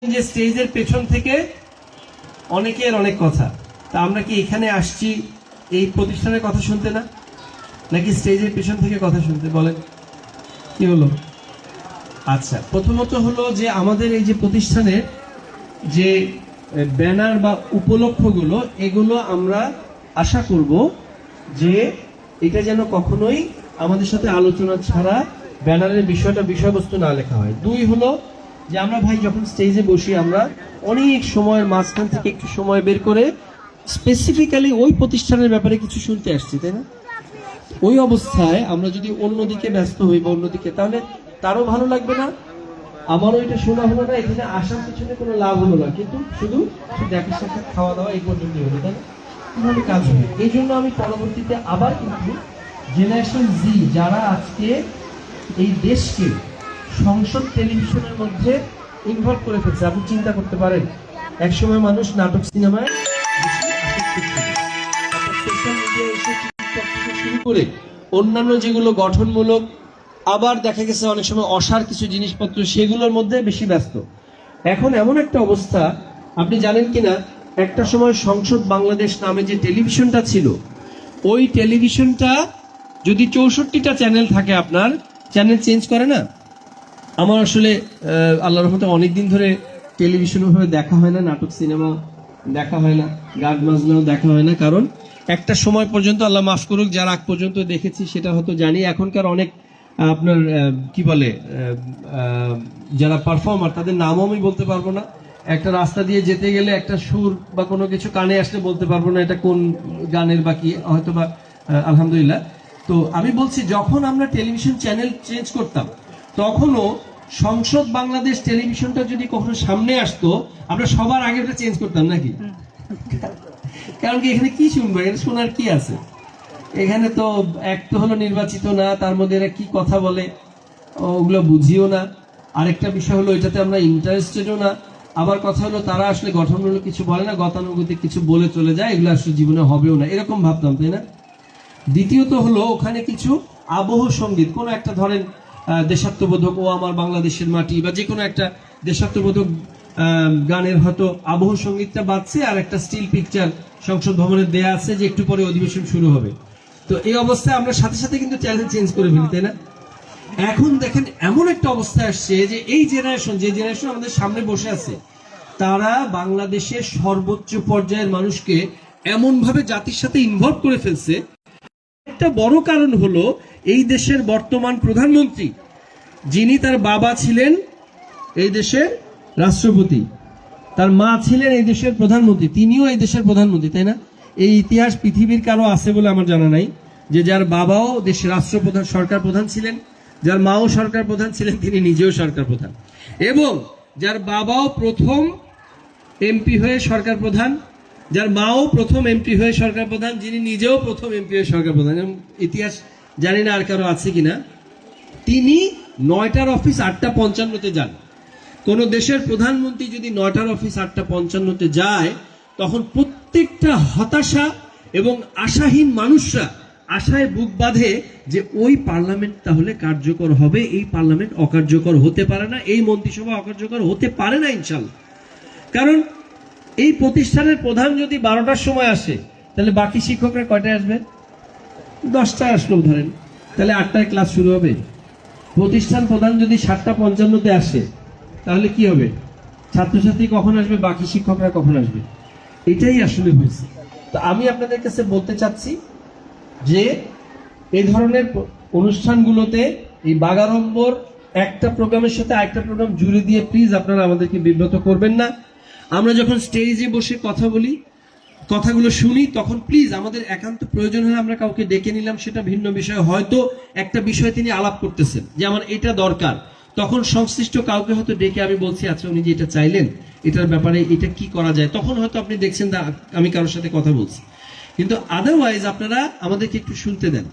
যে স্টেজের পেছন থেকে অনেকের অনেক কথা, তা আমরা কি এখানে আসছি এই প্রতিষ্ঠানের কথা শুনতে না, নাকি স্টেজের পেছন থেকে কথা শুনতে? বলেন কি হলো? আচ্ছা, প্রথমত হলো যে আমাদের এই যে প্রতিষ্ঠানের যে ব্যানার বা উপলক্ষগুলো, এগুলো আমরা আশা করব যে এটা যেন কখনোই আমাদের সাথে আলোচনা ছাড়া ব্যানারের বিষয়বস্তু না লেখা হয়। দুই হলো যে আমরা ভাই যখন স্টেজে বসি, আমরা অনেক সময়ের মাঝখান থেকে একটু সময় বের করে স্পেসিফিক্যালি ওই প্রতিষ্ঠানের ব্যাপারে কিছু শুনতে আসছি, তাই না? ওই অবস্থায় আমরা যদি অন্যদিকে ব্যস্ত হই বা অন্যদিকে, তাহলে তারও ভালো লাগবে না, আমারও এটা শোনা হলো না, এখানে আসার পিছনে কোনো লাভ হলো না, কিন্তু শুধু দেখা সাক্ষাৎ খাওয়া দাওয়া এই পর্যন্তই হলো, তাই না? কিভাবে কাজ হবে? এই জন্য আমি পরবর্তীতে আবার কিন্তু জেনারেশন জি যারা আজকে এই দেশকে সংসদ টেলিভিশনের মধ্যে ইনভলভ করে ফেলছে, আপনি চিন্তা করতে পারেন একসময় মানুষ নাটক সিনেমায় সোশ্যাল মিডিয়ায় এসে টিকটক থেকে শুরু করে অন্যান্য যেগুলো গঠনমূলক, আবার দেখা গেছে অনেক সময় অসার কিছু জিনিসপত্র, সেগুলোর মধ্যে বেশি ব্যস্ত। এখন এমন একটা অবস্থা, আপনি জানেন কিনা, একটা সময় সংসদ বাংলাদেশ নামে যে টেলিভিশনটা ছিল, ওই টেলিভিশনটা যদি 64টা চ্যানেল থাকে, আপনার চ্যানেল চেঞ্জ করে না। আমার আসলে আল্লাহর রহমতে অনেকদিন ধরে টেলিভিশন ভাবে দেখা হয় না, নাটক সিনেমা দেখা হয় না, গান বাজনাও দেখা হয় না, কারণ একটা সময় পর্যন্ত, আল্লাহ মাফ করুক, যার আগ পর্যন্ত দেখেছি সেটা হয়তো জানি, এখনকার অনেক আপনার কি বলে যারা পারফর্মার, তাদের নামও আমি বলতে পারবো না। একটা রাস্তা দিয়ে যেতে গেলে একটা সুর বা কোনো কিছু কানে আসলে বলতে পারবো না এটা কোন গানের বা কি, হয়তো বা আলহামদুলিল্লাহ। তো আমি বলছি, যখন আমরা টেলিভিশন চ্যানেল চেঞ্জ করতাম, তখনও সংসদ বাংলাদেশ টেলিভিশনটা যদি কখনো সামনে আসতো, আমরা সবার আগে ওটা চেঞ্জ করতাম নাকি? কারণ কি, এখানে কি শুনবো, এখানে শোনার কি আছে? এখানে তো এক তো হলো নির্বাচিত না, তার মধ্যে এরা কি কথা বলে ওগুলো বুঝিও না, আরেকটা বিষয় হলো এটাতে আমরা ইন্টারেস্টেডও না, আবার কথা হলো তারা আসলে গঠনমূলক কিছু বলে না, গতানুগতিক কিছু বলে চলে যায়, এগুলো আসলে জীবনে হবেও না, এরকম ভাবতাম, তাই না? দ্বিতীয়ত হলো ওখানে কিছু আবহ সঙ্গীত, কোনো একটা ধরেন দেশাত্মবোধক, ও আমার বাংলাদেশের মাটি, বা যে কোনো একটা দেশাত্মবোধক গানের হয়তো আবহ সঙ্গীতটা বাজছে, আর একটা স্টিল পিকচার সংসদ ভবনে দেয়া আছে যে একটু পরে অধিবেশন শুরু হবে। তো এই অবস্থায় আমরা সাথে সাথে কিন্তু চ্যানেল চেঞ্জ করে ফেলি, তাই না? এখন দেখেন এমন একটা অবস্থা আসছে যে এই জেনারেশন, যে জেনারেশন আমাদের সামনে বসে আছে, তারা বাংলাদেশের সর্বোচ্চ পর্যায়ের মানুষকে এমন ভাবে জাতির সাথে ইনভলভ করে ফেলছে। একটা বড় কারণ হলো এই দেশের বর্তমান প্রধানমন্ত্রী, যিনি তার বাবা ছিলেন এই দেশের রাষ্ট্রপতি, তার মা ছিলেন এই দেশের প্রধানমন্ত্রী, তিনিও এই দেশের প্রধানমন্ত্রী, তাই না? এই ইতিহাস পৃথিবীর কারো আছে বলে আমার জানা নাই যে যার বাবাও দেশের রাষ্ট্রপ্রধান, সরকার প্রধান ছিলেন, যার মাও সরকার প্রধান ছিলেন, তিনি নিজেও সরকার প্রধান, এবং যার বাবাও প্রথম এমপি হয়ে সরকার প্রধান, যার মাও প্রথম এমপি হয়ে সরকার প্রধান, যিনি নিজেও প্রথম এমপি হয়ে সরকার প্রধান। ইতিহাস জানি না আর কারো আছে কিনা। তিনি 9টার অফিস 8:55-তে যান। কোন দেশের প্রধানমন্ত্রী যদি 9টার অফিস 8:55-তে যায়, তখন প্রত্যেকটা হতাশা এবং আশাহীন মানুষরা আশায় বুক বাঁধে যে ওই পার্লামেন্ট তাহলে কার্যকর হবে, এই পার্লামেন্ট অকার্যকর হতে পারে না, এই মন্ত্রিসভা অকার্যকর হতে পারে না ইনশাল্লাহ। কারণ এই প্রতিষ্ঠানের প্রধান যদি 12টার সময় আসে, তাহলে বাকি শিক্ষকরা কয়টায় আসবে? 10টায় আসলো ধরেন, তাহলে 8টায় ক্লাস শুরু হবে। প্রতিষ্ঠান প্রধান যদি 7:55-তে আসে, তাহলে কি হবে? ছাত্রছাত্রী কখন আসবে, বাকি শিক্ষকরা কখন আসবে? এটাই আসলে হয়েছে। তো আমি আপনাদের কাছে বলতে চাচ্ছি যে এই ধরনের অনুষ্ঠানগুলোতে এই বাগাড়ম্বর একটা প্রোগ্রামের সাথে আরেকটা প্রোগ্রাম জুড়ে দিয়ে প্লিজ আপনারা আমাদেরকে বিব্রত করবেন না। আমরা যখন স্টেজে বসে কথা বলি, কথাগুলো শুনি, তখন প্লিজ আমাদের একান্ত প্রয়োজন হলে আমরা কাউকে ডেকে নিলাম, সেটা ভিন্ন বিষয়। হয়তো একটা বিষয় তিনি আলাপ করতেছেন যে আমার এটা দরকার, তখন সংশ্লিষ্ট কাউকে হয়তো ডেকে আমি বলছি, আচ্ছা উনি যে এটা চাইলেন, এটার ব্যাপারে এটা কি করা যায়, তখন হয়তো আপনি দেখছেন আমি কারোর সাথে কথা বলছি। কিন্তু আদারওয়াইজ আপনারা আমাদেরকে একটু শুনতে দেন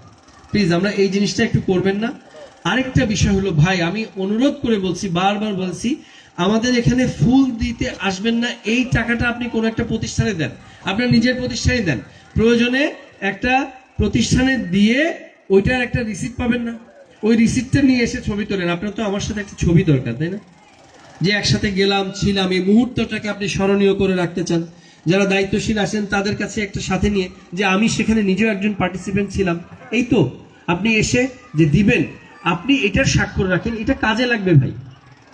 প্লিজ, আমরা এই জিনিসটা একটু করবেন না। আরেকটা বিষয় হলো ভাই, আমি অনুরোধ করে বলছি, বারবার বলছি, আমাদের এখানে ফুল দিতে আসবেন না। এই টাকাটা আপনি কোন একটা প্রতিষ্ঠানে দেন, আপনার নিজের প্রতিষ্ঠানে দেন, প্রয়োজনে একটা প্রতিষ্ঠানে দিয়ে ওইটার একটা রিসিপ্ট পাবেন না, ওই রিসিপ্টটা নিয়ে এসে ছবি তোলেন। আপনার তো আমার সাথে একটা ছবি দরকার, তাই না? যে একসাথে গেলাম ছিলাম, এই মুহূর্তটাকে আপনি স্মরণীয় করে রাখতে চান। যারা দায়িত্বশীল আছেন তাদের কাছে একটা সাথে নিয়ে যে আমি সেখানে নিজেও একজন পার্টিসিপেন্ট ছিলাম, এই তো আপনি এসে যে দিবেন, আপনি এটার স্বাক্ষর রাখেন, এটা কাজে লাগবে ভাই,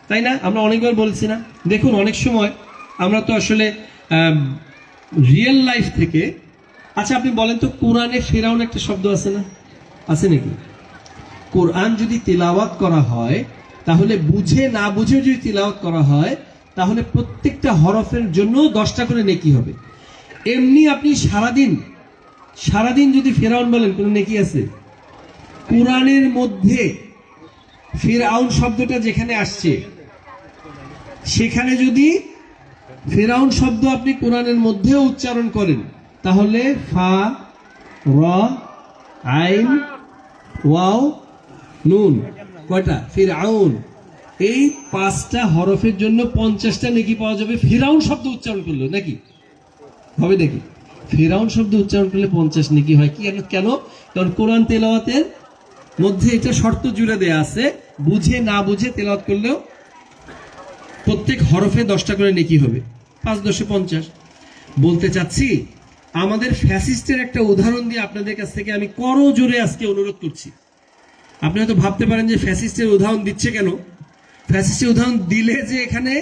তাই না? আমরা অনেকবার বলছি না? দেখুন অনেক সময় আমরা তো আসলে রিয়েল লাইফ থেকে, আচ্ছা আপনি বলেন তো, কোরআনে ফেরাউন একটা শব্দ আছে না, আছে নাকি? কোরআন যদি তিলাওয়াত করা হয়, তাহলে বুঝে না বুঝে যদি তিলাওয়াত করা হয়, তাহলে প্রত্যেকটা হরফের জন্য 10টা করে নেকি হবে। এমনি আপনি সারাদিন যদি ফেরাউন বলেন, কোনো নেকি আছে? কোরআনের মধ্যে ফিরআউন শব্দটা যেখানে আসছে, সেখানে যদি ফিরআউন শব্দ আপনি কোরআনের মধ্যে উচ্চারণ করেন, তাহলে ফা র আইন ওয়াও নুন, কয়টা? ফিরআউন, এই 5টা হরফের জন্য 50টা নেকি পাওয়া যাবে ফিরআউন শব্দ উচ্চারণ করলে, নাকি হবে নাকি? ফিরআউন শব্দ উচ্চারণ করলে 50 নেকি হয়। কি কেন? কারণ কোরআন তেলাওয়াতের মধ্যে এটা শর্ত জুড়ে দেয়া আছে, বুঝে না বুঝে তেলাওয়াত করলেও প্রত্যেক হরফে 10টা করে নেকি হবে, 5 10 50। বলতে চাচ্ছি, আমাদের ফ্যাসিস্টের একটা উদাহরণ দিয়ে আপনাদের কাছ থেকে আমি করজোরে আজকে অনুরোধ করছি। আপনি হয়তো ভাবতে পারেন যে ফ্যাসিস্টের উদাহরণ দিচ্ছে কেন? ফ্যাসিস্টের উদাহরণ দিলে যে এখানে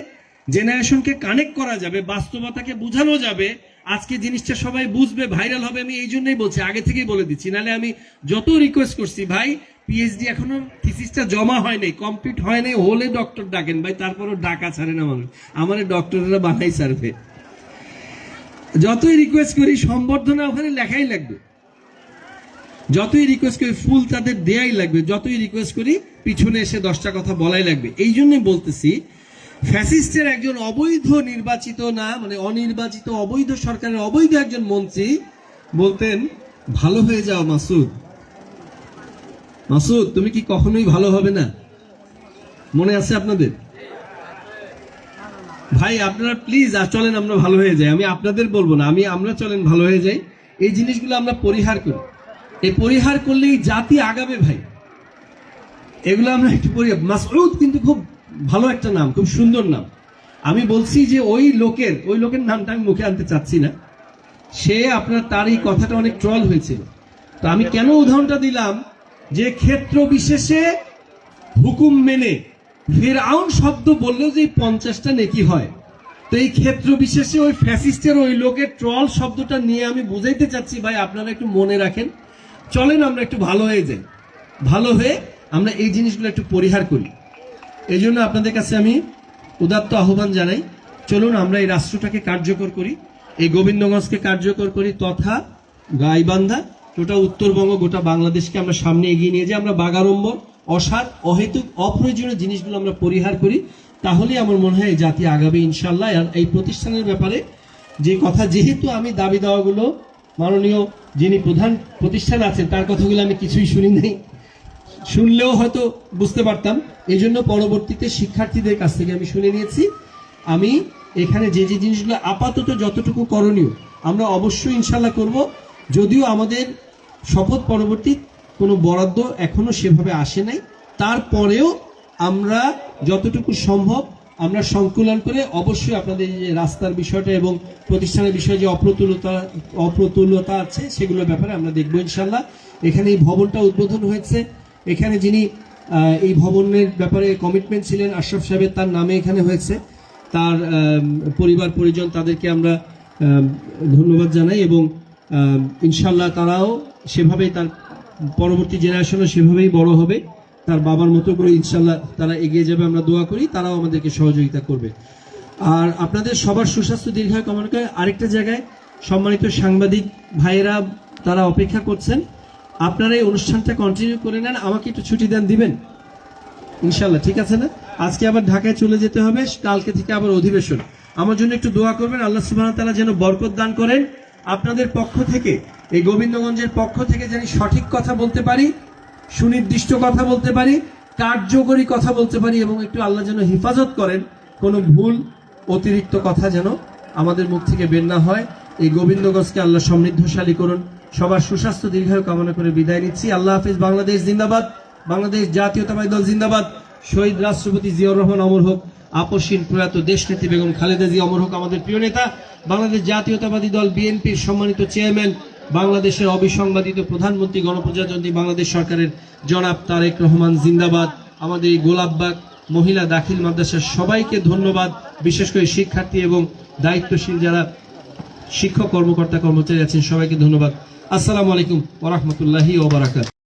জেনারেশনকে কানেক্ট করা যাবে, বাস্তবতাকে বোঝানো যাবে, আজকে জিনিসটা সবাই বুঝবে, ভাইরাল হবে, আমি এই জন্যই বলছি, আগে থেকেই বলে দিচ্ছি। নাহলে আমি যত রিকোয়েস্ট করছি, ভাই পিএইচডি এখনো থিসিসটা জমা হয় নাই, কমপ্লিট হয় নাই, হলে ডক্টর ডাকেন ভাই, তারপরও ডাকা ছাড়ে না মানুষ, আমার ডক্টরেরা বানাই সার্ভে। যতই রিকোয়েস্ট করি সম্বর্ধনা ওখানে লেখাই লাগবে, যতই রিকোয়েস্ট করি ফুল তাদের দেয়াই লাগবে, যতই রিকোয়েস্ট করি পিছনে এসে 10টা কথা বলাই লাগবে। এই জন্যই বলতেছি, ফ্যাসিস্টের একজন অবৈধ নির্বাচিত না, মানে অনির্বাচিত অবৈধ সরকারের অবৈধ একজন মন্ত্রী বলতেন, ভালো হয়ে যাও মাসুদ, মাসুদ তুমি কি কখনোই ভালো হবে না? মনে আছে আপনাদের? ভাই আপনারা প্লিজ চলেন আমরা ভালো হয়ে যাই, আমি আপনাদের বলবো না, আমরা চলেন ভালো হয়ে যাই। এই জিনিসগুলো আমরা পরিহার করি, এই পরিহার করলেই জাতি আগাবে ভাই। এগুলো আমরা একটু পরিহার। মাসউদ কিন্তু খুব ভালো একটা নাম, খুব সুন্দর নাম। আমি বলছি যে ওই লোকের নামটা আমি মুখে আনতে চাচ্ছি না, সে তার এই কথাটা অনেক ট্রল হয়েছিল। তো আমি কেন উদাহরণটা দিলাম, যে ক্ষেত্র বিশেষে হুকুম মেনে ফিরআউন শব্দ বললেও যে 50টা নেকি হয়, তো এই ক্ষেত্র বিশেষে ওই ফ্যাসিস্টের ওই লোকের ট্রল শব্দটা নিয়ে আমি বুঝাইতে চাচ্ছি, ভাই আপনারা একটু মনে রাখেন, চলেন আমরা একটু ভালো হয়ে যাই, ভালো হয়ে আমরা এই জিনিসগুলো একটু পরিহার করি। এই জন্য আপনাদের কাছে আমি উদাত্ত আহ্বান জানাই, চলুন আমরা এই রাষ্ট্রটাকে কার্যকর করি, এই গোবিন্দগঞ্জকে কার্যকর করি, তথা গাইবান্ধা, গোটা উত্তরবঙ্গ, গোটা বাংলাদেশকে আমরা সামনে এগিয়ে নিয়ে যাই। আমরা বাগাড়ম্বর, অসার, অহেতুক, অপ্রয়োজনীয় জিনিসগুলো আমরা পরিহার করি, তাহলে আমার মনে হয় জাতি আগাবে ইনশাল্লাহ। আর এই প্রতিষ্ঠানের ব্যাপারে যে কথা, যেহেতু আমি দাবি দাওয়াগুলো মাননীয় যিনি প্রধান প্রতিষ্ঠান আছেন তার কথাগুলো আমি কিছুই শুনি নাই, শুনলেও হয়তো বুঝতে পারতাম, এই জন্য পরবর্তীতে শিক্ষার্থীদের কাছ থেকে আমি শুনে নিয়েছি। আমি এখানে যে জিনিসগুলো আপাতত যতটুকু করণীয় আমরা অবশ্যই ইনশাল্লাহ করব, যদিও আমাদের শপথ পরবর্তী কোনো বরাদ্দ এখনো সেভাবে আসে নাই, তারপরেও আমরা যতটুকু সম্ভব আমরা সংকুলন করে অবশ্যই আপনাদের যে রাস্তার বিষয়টা এবং প্রতিষ্ঠানের বিষয়ে যে অপ্রতুলতা আছে সেগুলোর ব্যাপারে আমরা দেখবো ইনশাল্লাহ। এখানে এই ভবনটা উদ্বোধন হয়েছে, এখানে যিনি এই ভবনের ব্যাপারে কমিটমেন্ট ছিলেন আশরাফ সাহেবের, তার নামে এখানে হয়েছে, তার পরিবার পরিজন তাদেরকে আমরা ধন্যবাদ জানাই, এবং ইনশাল্লাহ তারাও সেভাবেই, তার পরবর্তী জেনারেশনও সেভাবেই বড় হবে, তার বাবার মতো করে ইনশাল্লাহ তারা এগিয়ে যাবে, আমরা দোয়া করি, তারাও আমাদেরকে সহযোগিতা করবে। আর আপনাদের সবার সুস্বাস্থ্য দীর্ঘায়ু কামনা করে আরেকটা জায়গায় সম্মানিত সাংবাদিক ভাইয়েরা তারা অপেক্ষা করছেন, আপনারা এই অনুষ্ঠানটা কন্টিনিউ করে নেন, আমাকে একটু ছুটি দিবেন ইনশাল্লাহ, ঠিক আছে না? আজকে আবার ঢাকায় চলে যেতে হবে, কালকে থেকে আবার অধিবেশন। আমার জন্য একটু দোয়া করবেন, আল্লাহ সুবহানাহু ওয়া তাআলা যেন বরকত দান করেন, আপনাদের পক্ষ থেকে, এই গোবিন্দগঞ্জের পক্ষ থেকে যেন সঠিক কথা বলতে পারি, সুনির্দিষ্ট কথা বলতে পারি, কার্যকরী কথা বলতে পারি, এবং একটু আল্লাহ যেন হেফাজত করেন, কোনো ভুল অতিরিক্ত কথা যেন আমাদের মুখ থেকে বের না হয়। এই গোবিন্দগঞ্জকে আল্লাহ সমৃদ্ধশালী করুন। সবার সুস্বাস্থ্য দীর্ঘায়ু কামনা করে বিদায় নিচ্ছি। আল্লাহ হাফিজ। বাংলাদেশ জিন্দাবাদ, বাংলাদেশ জাতীয়তাবাদী দল জিন্দাবাদ, শহীদ রাষ্ট্রপতি জিয়াউর রহমান অমর হোক। আপসহীন প্রয়াত দেশনেত্রী বেগম খালেদা জিয়া অমর হোক আমাদের প্রিয় নেতা, বাংলাদেশ জাতীয়তাবাদী দল বিএনপির সম্মানিত চেয়ারম্যান, বাংলাদেশের অবিসংবাদিত প্রধানমন্ত্রী গণপ্রজাতন্ত্রী বাংলাদেশ সরকারের জনাব তারেক রহমান জিন্দাবাদ, আমাদের এই গোলাপবাগ মহিলা দাখিল মাদ্রাসার সবাইকে ধন্যবাদ, বিশেষ করে শিক্ষার্থী এবং দায়িত্বশীল যারা শিক্ষক কর্মকর্তা কর্মচারী আছেন সবাইকে ধন্যবাদ। আসসালামু আলাইকুম ওয়া রাহমাতুল্লাহি ওয়া বারাকাতুহু।